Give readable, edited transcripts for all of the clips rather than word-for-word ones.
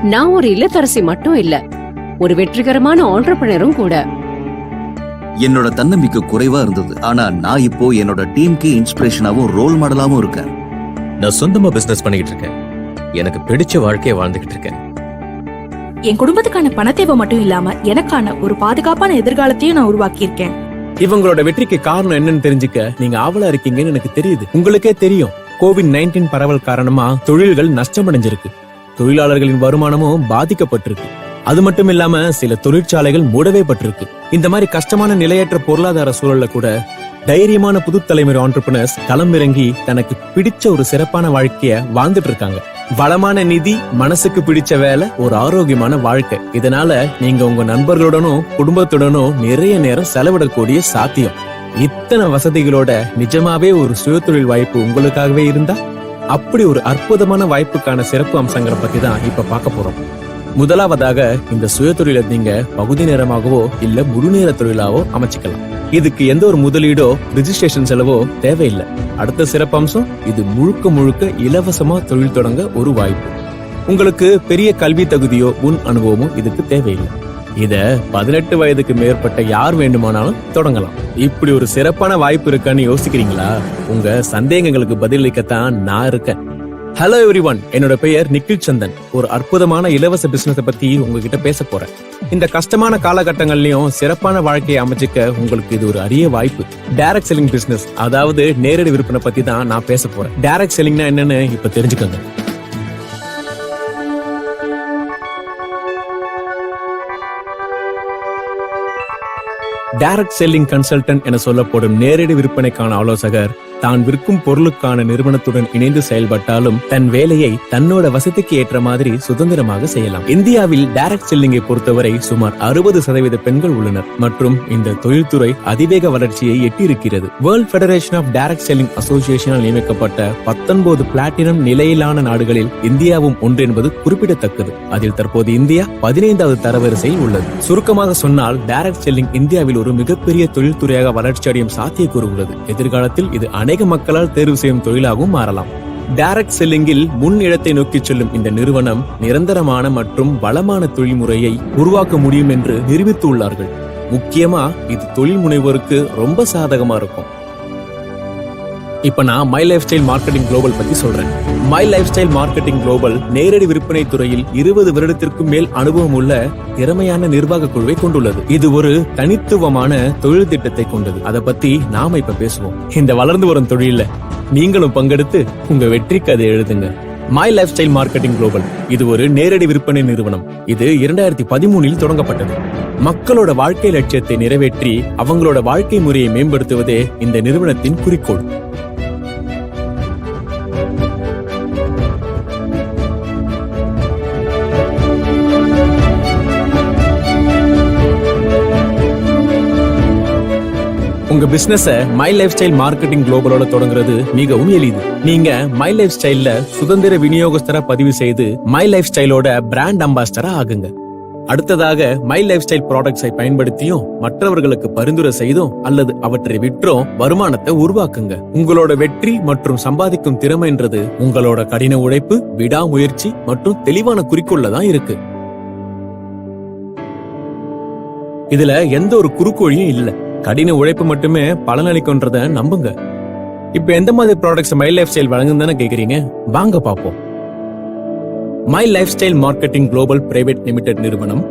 நான் ஒரு இல்லத்தரசி மட்டும் இல்ல, ஒரு வெற்றிகரமான ஆண்டர்பிரினரும் கூட. என்னோட தன்னம்பிக்கை குறைவா இருந்தது. ஆனா நான் இப்போ என்னோட டீமுக்கு இன்ஸ்பிரேஷனாவும் ரோல் மாடலாவும் இருக்கேன். நான் சொந்தமா பிசினஸ் பண்ணிக்கிட்டு இருக்கேன். எனக்கு பிடிச்ச வாழ்க்கையை வாழ்ந்துகிட்டு இருக்கேன். என் குடும்பத்துக்கான பண தேவை மட்டும் இல்லாம எனக்கான ஒரு பாதுகாப்பான எதிர்காலத்தையும் நான் உருவாக்கி இருக்கேன். இவங்களோட வெற்றிக்கு காரணம் என்னன்னு தெரிஞ்சுக்க நீங்க ஆவலா இருக்கீங்கன்னு எனக்கு தெரியுது. உங்களுக்கே தெரியும், கோவிட்-19 பரவல் காரணமா தொழில்கள் நஷ்டமடைஞ்சிருக்கு. தொழிலாளர்களின் வருமானமும் பாதிக்கப்பட்டிருக்கு. அது மட்டும் இல்லாம சில தொழிற்சாலைகள் மூடவே பட்டிருக்கு. இந்த மாதிரி கஷ்டமான நிலையற்ற பொருளாதார சூழல்ல கூட தைரியமான புது தலைமுறை ஆண்டர்பிரினர்ஸ் களமிறங்கி தனக்கு பிடிச்ச ஒரு சிறப்பான வாழ்க்கைய வாழ்ந்துட்டு இருக்காங்க. வளமான நிதி, மனசுக்கு பிடிச்ச வேலை, ஒரு ஆரோக்கியமான வாழ்க்கை. இதனால நீங்க உங்க நண்பர்களுடனும் குடும்பத்துடனும் நிறைய நேரம் செலவிடக்கூடிய சாத்தியம். இத்தனை வசதிகளோட நிஜமாவே ஒரு சுயதொழில் வாய்ப்பு உங்களுக்காகவே இருந்தா, அப்படி ஒரு அற்புதமான வாய்ப்புக்கான சிறப்பு அம்சங்களை பத்தி தான் இப்ப பார்க்க போறோம். முதலாவதாக, இந்த சுயதொழிலை நீங்க பகுதி நேரமாகவோ இல்ல முழு நேர தொழிலாவோ அமைச்சுக்கலாம். இதுக்கு எந்த ஒரு முதலீடோ ரிஜிஸ்ட்ரேஷன் செலவோ தேவையில்லை. அடுத்த சிறப்பம்சம், இது முழுக்க முழுக்க இலவசமா தொழில் தொடங்க ஒரு வாய்ப்பு. உங்களுக்கு பெரிய கல்வி தகுதியோ முன் அனுபவமோ இதுக்கு தேவையில்லை. இத 18 வயதுக்கு மேற்பட்ட யார் வேண்டுமானாலும் தொடங்கலாம். இப்படி ஒரு சிறப்பான வாய்ப்பு இருக்கான்னு யோசிக்கிறீங்களா? உங்க சந்தேகங்களுக்கு பதிலளிக்கத்தான் நான் இருக்கேன். ஹலோ எவ்ரிவன், என்னோட பெயர் நிக்கில் சந்தன். ஒரு அற்புதமான இலவச பிசினஸ் பத்தி உங்ககிட்ட பேச போறேன். இந்த கஷ்டமான காலகட்டங்கள்லயும் சிறப்பான வாழ்க்கையை அமைச்சுக்க உங்களுக்கு இது ஒரு அரிய வாய்ப்பு. டைரக்ட் செல்லிங் பிசினஸ், அதாவது நேரடி விற்பனை பத்தி தான் நான் பேச போறேன். டைரக்ட் செல்லிங்னா என்னன்னு இப்ப தெரிஞ்சுக்கோங்க. டைரக்ட் செல்லிங் கன்சல்டன்ட் என சொல்லப்படும் நேரடி விற்பனைக்கான ஆலோசகர் தான் விற்கும் பொருளுக்கான நிறுவனத்துடன் இணைந்து செயல்பட்டாலும் தன் வேலையை தன்னோட வசதிக்கு ஏற்ற மாதிரி சுதந்திரமாக செய்யலாம். இந்தியாவில் டைரக்ட் செல்லிங்கை பொறுத்தவரை சுமார் 60% பெண்கள் உள்ளனர் மற்றும் இந்த தொழில்துறை அதிவேக வளர்ச்சியை எட்டியிருக்கிறது. World federation of direct selling அசோசியேஷனால் நியமிக்கப்பட்ட 19 பிளாட்டினம் நிலையிலான நாடுகளில் இந்தியாவும் ஒன்று என்பது குறிப்பிடத்தக்கது. அதில் தற்போது இந்தியா 15வது தரவரிசையில் உள்ளது. சுருக்கமாக சொன்னால், டைரக்ட் செல்லிங் இந்தியாவில் ஒரு மிகப்பெரிய தொழில்துறையாக வளர்ச்சி அடையும் சாத்தியக்கூறு உள்ளது. எதிர்காலத்தில் இது அநேக மக்களால் தேர்வு செய்யும் தொழிலாகவும் மாறலாம். டைரக்ட் செல்லிங்கில் முன் இடத்தை நோக்கி செல்லும் இந்த நிறுவனம் நிரந்தரமான மற்றும் வளமான தொழில்முறையை உருவாக்க முடியும் என்று நிரூபித்துள்ளார்கள். முக்கியமா இது தொழில் முனைவோருக்கு ரொம்ப சாதகமா இருக்கும். இப்ப நான் my life style marketing global பத்தி சொல்றேன். My life style marketing global நேரடி விற்பனை துறையில் 20 வருடத்திற்கும் மேல் அனுபவம் உள்ள திறமையான நிர்வாக குழுவை கொண்டுள்ளது. இது ஒரு தனித்துவமான தொழில் திட்டத்தை கொண்டது. அதை பத்தி நாம இப்ப பேசுவோம். இந்த வளர்ந்து வரும் தொழில நீங்களும் பங்கெடுத்து உங்க வெற்றி கதை எழுதுங்க. My life style marketing global இது ஒரு நேரடி விற்பனை நிறுவனம். இது 2013 தொடங்கப்பட்டது. மக்களோட வாழ்க்கை லட்சியத்தை நிறைவேற்றி அவங்களோட வாழ்க்கை முறையை மேம்படுத்துவதே இந்த நிறுவனத்தின் குறிக்கோள். உங்க business my life style marketing குளோபலோட தொடங்குறது மிகவும் எளிது. நீங்க மை லைஃப் ஸ்டைல்ல சுதந்திர விநியோகஸ்தரா பதிவு செய்து மை லைஃப் ஸ்டைலோட பிராண்ட் அம்பாசிடரா ஆகுங்க. அடுத்ததாக, மை லைஃப் ஸ்டைல் ப்ராடக்ட்ஸை பயன்படுத்தியும் மற்றவர்களுக்கு பரிந்துரை செய்தும் அல்லது அவற்றை விற்றும் வருமானத்தை உருவாக்குங்க. உங்களோட வெற்றி மற்றும் சம்பாதிக்கும் திறமைன்றது உங்களோட கடின உழைப்பு, விடாமுயற்சி மற்றும் தெளிவான குறிக்கோள்ல தான் இருக்கு. இதுல எந்த ஒரு குறுக்கோழியும் இல்ல. கடின உழைப்பு மட்டுமே பலனளிக்கும்ன்றத நம்புங்க. இப்ப எந்த மாதிரி ப்ராடக்ட்ஸ் மை லைஃப் ஸ்டைல் வழங்குன்னு கேக்குறீங்க? வாங்க பாப்போம். My life style marketing global private limited நிறுவனம்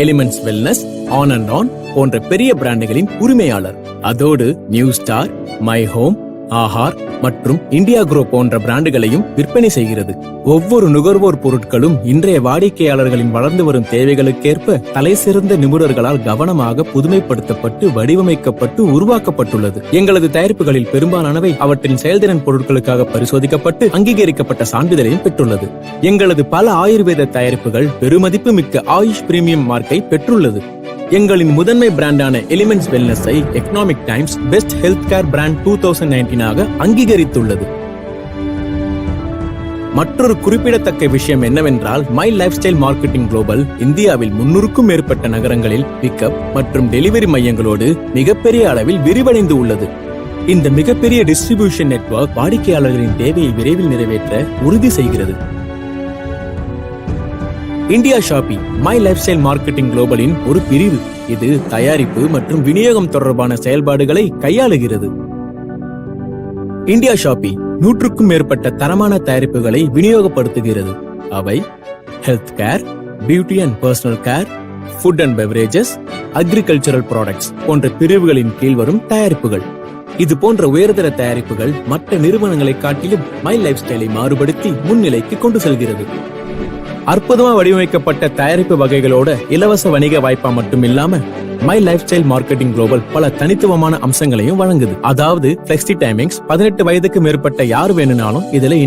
elements wellness, on and on போன்ற பெரிய பிராண்டுகளின் உரிமையாளர். அதோடு new star, my home, Aahar மற்றும் இந்தியா குரோ போன்ற பிராண்டுகளையும் விற்பனை செய்கிறது. ஒவ்வொரு நுகர்வோர் பொருட்களும் இன்றைய வாடிக்கையாளர்களின் வளர்ந்து வரும் தேவைகளுக்கேற்ப தலை சிறந்த நிபுணர்களால் கவனமாக புதுமைப்படுத்தப்பட்டு வடிவமைக்கப்பட்டு உருவாக்கப்பட்டுள்ளது. எங்களது தயாரிப்புகளில் பெரும்பாலானவை அவற்றின் செயல்திறன் பொருட்களுக்காக பரிசோதிக்கப்பட்டு அங்கீகரிக்கப்பட்ட சான்றிதழையும் பெற்றுள்ளது. எங்களது பல ஆயுர்வேத தயாரிப்புகள் பெருமதிப்பு மிக்க ஆயுஷ் பிரீமியம் மார்க்கை பெற்றுள்ளது. எங்களின் முதன்மை பிராண்டான எலிமெண்ட்ஸ் வெல்னஸை economic times best health care brand 2019 அங்கீகரித்துள்ளது. மற்றொரு குறிப்பிடத்தக்க விஷயம் என்னவென்றால், மை லைஃப் ஸ்டைல் மார்க்கெட்டிங் குளோபல் இந்தியாவில் 300க்கும் மேற்பட்ட நகரங்களில் பிக்கப் மற்றும் டெலிவரி மையங்களோடு மிகப்பெரிய அளவில் விரிவடைந்து உள்ளது. இந்த மிகப்பெரிய டிஸ்ட்ரிபியூஷன் நெட்வொர்க் வாடிக்கையாளர்களின் தேவையை விரைவில் நிறைவேற்ற உறுதி செய்கிறது. India shoppy my life style marketing குளோபலின் ஒரு பிரிவு. இது தயாரிப்பு மற்றும் விநியோகம் தொடர்பான செயல்பாடுகளை கையாளுகிறது. இந்தியா ஷாப்பி 100க்கும் மேற்பட்ட தரமான தயாரிப்புகளை விநியோகப்படுத்துகிறது. அவை health care, beauty and personal care, food and beverages, agricultural products போன்ற பிரிவுகளின் கீழ் வரும் தயாரிப்புகள். இது போன்ற உயர்தர தயாரிப்புகள் மற்ற நிறுவனங்களை காட்டிலும் மை லைஃப் ஸ்டைலை மாறுபடுத்தி முன்னிலைக்கு கொண்டு செல்கிறது. அற்புதமா வடிவமைக்கப்பட்ட தயாரிப்பு வகைகளோட இலவச வணிக வாய்ப்பா மட்டும் இல்லாம my life style marketing global பல தனித்துவமான அம்சங்களையும் வழங்குது. அதாவது பிளெக்ஸி டைமிங்ஸ், 18 வயதுக்கு மேற்பட்ட யார் வேணும்னாலும் இதுல